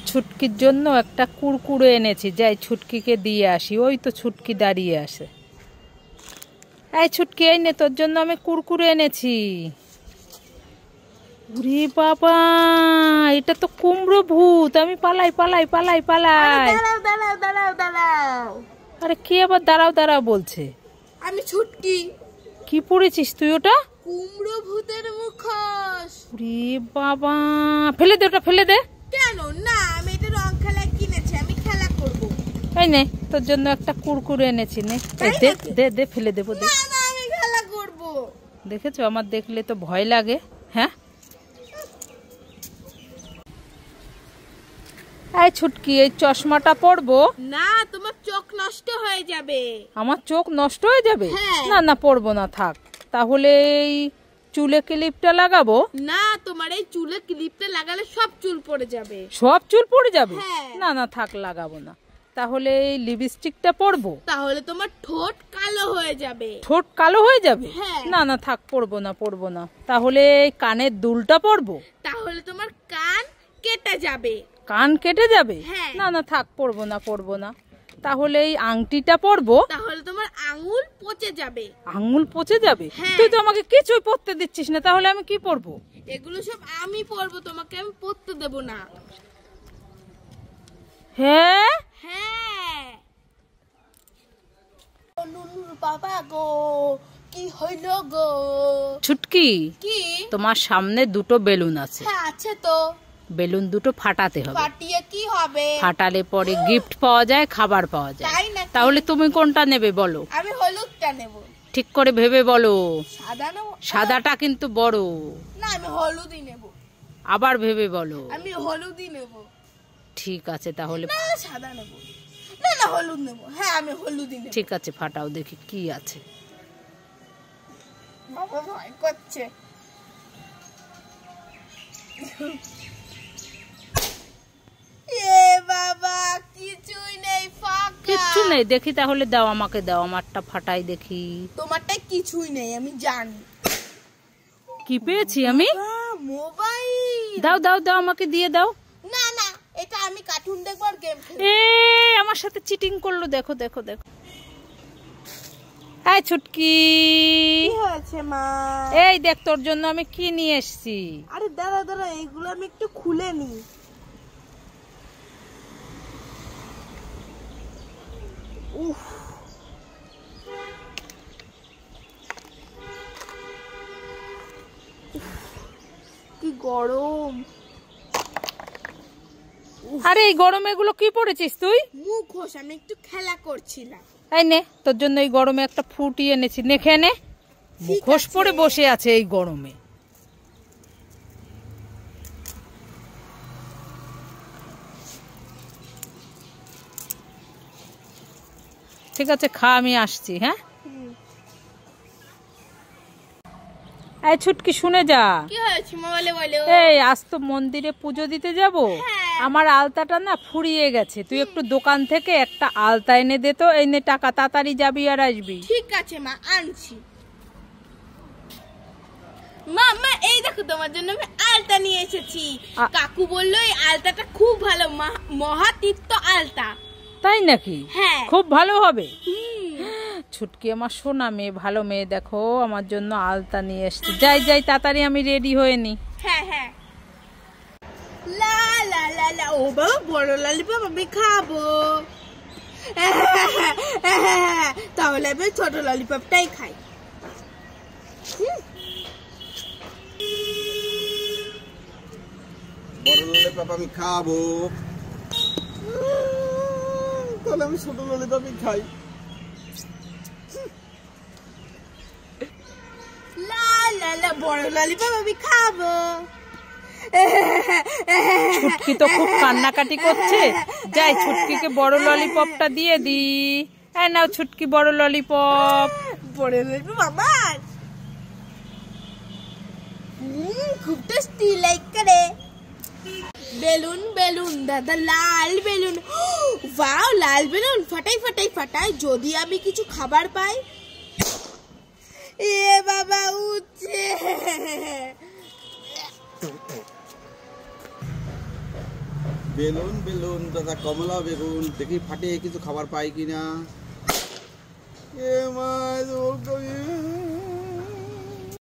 ছুটকির জন্য একটা কুরকুরে এনেছি, যাই ছুটকিকে দিয়ে আসি। ওই তো ছুটকি দাঁড়িয়ে আসে। এই ছুটকি, এই নে তোর জন্য আমি কুরকুরে এনেছি। ওরে বাবা, এটা তো কুমড়ো ভূত। আমি পালাই পালাই পালাই পালাই। দাঁড়াও দাঁড়াও দাঁড়াও। আরে কে আবার দাঁড়াও দাঁড়াও বলছে? আমি ছুটকি। কি পড়েছিস তুই ওটা? কুমড়ো ভূতের মুখোশ। ওরে বাবা, ফেলে দে ওটা, ফেলে দে। কেন না, আমি এটা রং খেলা কিনেছি, আমি খেলা করব। এই নে তোর জন্য একটা কুরকুরে এনেছি, নে। দে দে দে, ফেলে দেবো। না না, আমি খেলা করব। দেখেছো, আমার দেখলে তো ভয় লাগে। হ্যাঁ, এই ছুটকি, এই চশমাটা পরবো না, তোমার চোখ নষ্ট হয়ে যাবে। আমার চোখ নষ্ট হয়ে যাবে? হ্যাঁ। না না, পরবো না, থাক। তাহলে এই চুলে ক্লিপটা লাগাবো? না, তোমার এই চুলে ক্লিপটা লাগালে সব চুল পড়ে যাবে। সব চুল পড়ে যাবে? হ্যাঁ। না না, থাক, লাগাবো না। তাহলে এই লিপস্টিকটা পরবো? তাহলে তোমার ঠোঁট কালো হয়ে যাবে। ঠোঁট কালো হয়ে যাবে? হ্যাঁ। না না, থাক, পরবো না, পরবো না। তাহলে এই কানের দুলটা পরবো? তাহলে তোমার কান কেটে যাবে। কান কেটে যাবে? হ্যাঁ। না না, থাক, পরবো না, পরবো না। তাহলে এই আংটিটা পরবো? তাহলে তোমার আঙ্গুল পচে যাবে। আঙ্গুল পচে যাবে? হ্যাঁ। তুই তো আমাকে কিছুই পরতে দিচ্ছিস না, তাহলে আমি কি পরবো? এগুলো সব আমি পরবো, তোমাকে আমি পরতে দেব না। হ্যাঁ হ্যাঁ। নুনুর বাবা গো, কি হইল গো? ছুটকি, কি? তোমার সামনে দুটো বেলুন আছে। হ্যাঁ, আছে তো। বেলুন দুটো ফাটাতে হবে। ফাটিয়ে কি হবে? ফাটালে পরে গিফট পাওয়া যায়, খাবার পাওয়া যায়। তাই নাকি? তাহলে তুমি কোনটা নেবে বলো? আমি হলুদটা নেব। ঠিক করে ভেবে বলো। সাদা নেব? সাদাটা কিন্তু বড়। না, আমি হলুদই নেব। আবার ভেবে বলো। আমি হলুদই নেব। ঠিক আছে, তাহলে না, সাদা নেব। না না, হলুদ নেব। হ্যাঁ, আমি হলুদই নেব। ঠিক আছে, ফাটাও দেখি কি আছে। বাবা ভয় করছে। এ বাবা, কিছুই নেই, ফাঁকা। কিচ্ছু নেই? দেখি তাহলে, দাও, আমাকে দাও, আমারটা ফাটাই দেখি। তোমারটা কিছুই নেই, আমি জানি। কি পেয়েছি আমি? মোবাইল। দাও দাও দাও, আমাকে দিয়ে দাও। না না, এটা আমি কার্টুন দেখবো আর গেম খেলবো। এ আমার সাথে চিটিং করলো, দেখো দেখো দেখো। এই ছুটকি, কি হয়েছে মা? এই দেখ তোর জন্য আমি কি নিয়ে এসেছি। আরে দাঁড়া দাঁড়া, এইগুলো আমি একটু খুলে নি। উফ, কি গরম। আরে এই গরমে এগুলো কি পড়েছিস তুই? মুখোশ, আমি একটু খেলা করছিলাম। এই নে, তোর জন্য এই গরমে একটা ফ্রুটি এনেছি, নে খেয়ে নে। মুখোশ পরে বসে আছে এই গরমে। ঠিক আছে, খা, আমি আসছি। হ্যাঁ, এই ছুটকি, শুনে যা। কি হয়েছে মোবাইলে বলো? এই আজ তো মন্দিরে পুজো দিতে যাব। আমার আলতাটা না ফুরিয়ে গেছে, তুই একটু দোকান থেকে একটা আলতা এনে দে তো। এই নে টাকা, তাড়াতাড়ি যাবি আর আসবি। ঠিক আছে মা, আনছি। মা মা, এই দেখো তোমার জন্য আমি আলতা নিয়ে এসেছি। কাকু বললো এই আলতাটা খুব ভালো, মহাতীর্থ আলতা। তাই নাকি? হ্যাঁ। খুব ভালো হবে। ছুটকি আমার সোনা মেয়ে, ভালো মেয়ে, দেখো আমার জন্য আলতা নিয়ে এসছি। যাই যাই, তাড়াতাড়ি আমি রেডি হয়ে নি। হ্যাঁ হ্যাঁ। লা লা লা লা, ও বাবা, বড় ললিপপ আমি খাবো। তাহলে আমি ছোট ললিপপটাই খাই। বড় ললিপপ আমি খাবো, তাহলে আমি ছোট ললিপপই খাই। লা লা লা, বড় ললিপপ আমি খাবো। ছুটকি তো খুব কান্নাকাটি করছে। যাই, ছুটকিকে বড় ললিপপটা দিয়ে দি। এই নাও ছুটকি, বড় ললিপপ। বড় ললিপপ আমার খুব টেস্টি লাইক করে। বেলুন বেলুন দাদা, লাল বেলুন। ওয়াও, লাল বেলুন, ফাটাই ফাটাই ফাটাই, যদি আমি কিছু খাবার পাই। এ বাবা, উঠছে। বেলুন বেলুন দাদা কমলা বেগুন দেখি ফাটে কিছু খাবার পাই কিনা এ মা